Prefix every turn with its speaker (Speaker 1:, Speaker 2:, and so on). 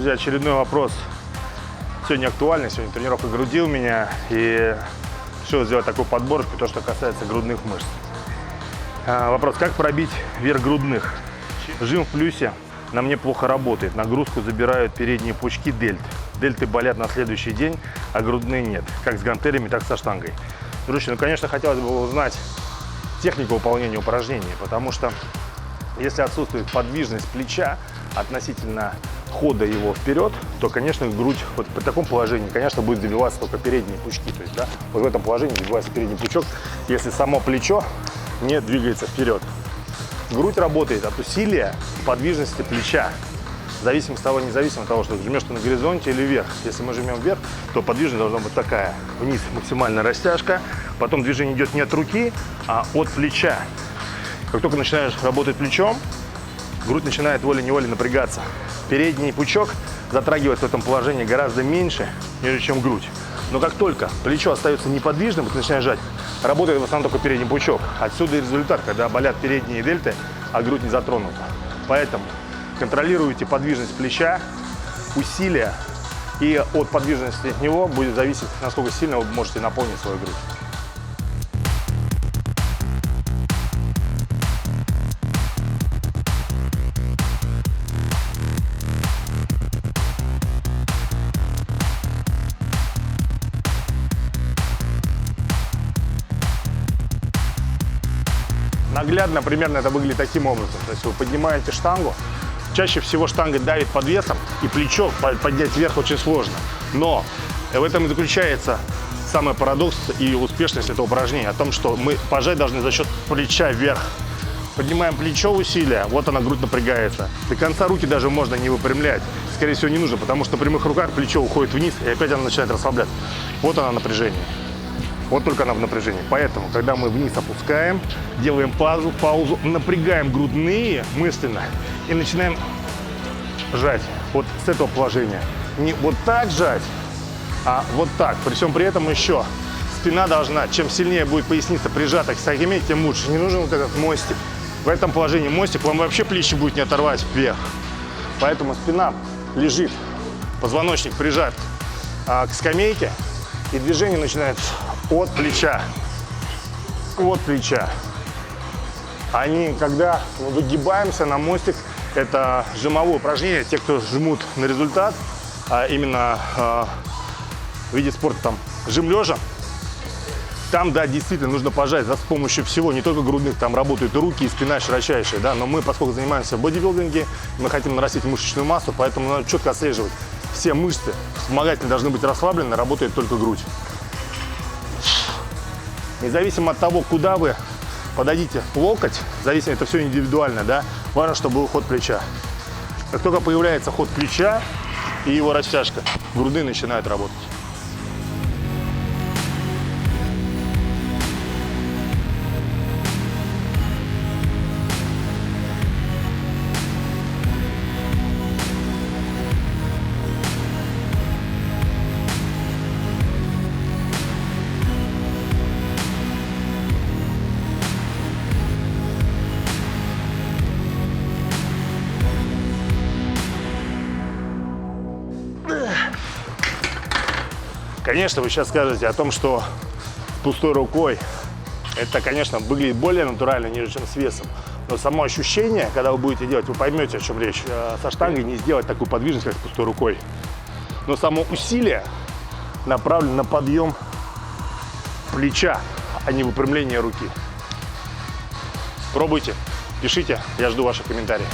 Speaker 1: друзья, очередной вопрос. Сегодня актуальный, сегодня тренировка груди у меня. И решил сделать такую подборку, то, что касается грудных мышц. Вопрос, как пробить верх грудных? Жим в плюсе на мне плохо работает. Нагрузку забирают передние пучки дельт. Дельты болят на следующий день, а грудные нет. Как с гантелями, так и со штангой. Друзья, конечно, хотелось бы узнать технику выполнения упражнений, потому что если отсутствует подвижность плеча относительно хода его вперед, то, конечно, грудь вот при таком положении, конечно, будет забиваться только передние пучки. То есть, да, вот в этом положении забивается передний пучок, если само плечо не двигается вперед. Грудь работает от усилия подвижности плеча. Независимо от того, что жмешь ты на горизонте или вверх. Если мы жмем вверх, то подвижность должна быть такая. Вниз максимальная растяжка, потом движение идет не от руки, а от плеча. Как только начинаешь работать плечом, грудь начинает волей-неволей напрягаться. Передний пучок затрагивает в этом положении гораздо меньше, нежели чем грудь. Но как только плечо остается неподвижным, ты начинаешь жать, работает в основном только передний пучок. Отсюда и результат, когда болят передние дельты, а грудь не затронута. Поэтому контролируйте подвижность плеча, усилия, и от подвижности него будет зависеть, насколько сильно вы можете наполнить свою грудь. Наглядно примерно это выглядит таким образом. То есть вы поднимаете штангу, чаще всего штанга давит под весом, и плечо поднять вверх очень сложно. Но в этом и заключается самый парадокс и успешность этого упражнения, о том, что мы пожать должны за счет плеча вверх. Поднимаем плечо, усилия, вот она, грудь напрягается. До конца руки даже можно не выпрямлять. Скорее всего, не нужно, потому что на прямых руках плечо уходит вниз, и опять оно начинает расслабляться. Вот она напряжение. Вот только она в напряжении. Поэтому, когда мы вниз опускаем, делаем паузу, напрягаем грудные мысленно и начинаем жать вот с этого положения. Не вот так жать, а вот так. При всем при этом еще спина должна, чем сильнее будет поясница прижата к стягиме, тем лучше. Не нужен вот этот мостик. В этом положении мостик вам вообще плечи будет не оторвать вверх. Поэтому спина лежит, позвоночник прижат к скамейке, и движение начинается от плеча. От плеча. Когда мы выгибаемся на мостик, это жимовое упражнение. Те, кто жмут на результат, именно в виде спорта там жим лежа, там, да, действительно нужно пожать с помощью всего, не только грудных, там работают и руки, и спина широчайшая, да, но мы, поскольку занимаемся в бодибилдинге, мы хотим нарастить мышечную массу, поэтому надо четко отслеживать. Все мышцы вспомогательные должны быть расслаблены, работает только грудь. Независимо от того, куда вы подадите локоть, зависимо, это все индивидуально, да, важно, чтобы был ход плеча. Как только появляется ход плеча и его растяжка, грудные начинают работать. Конечно, вы сейчас скажете о том, что с пустой рукой это, конечно, выглядит более натурально, нежели чем с весом. Но само ощущение, когда вы будете делать, вы поймете, о чем речь. Со штангой не сделать такую подвижность, как с пустой рукой. Но само усилие направлено на подъем плеча, а не выпрямление руки. Пробуйте, пишите, я жду ваших комментариев.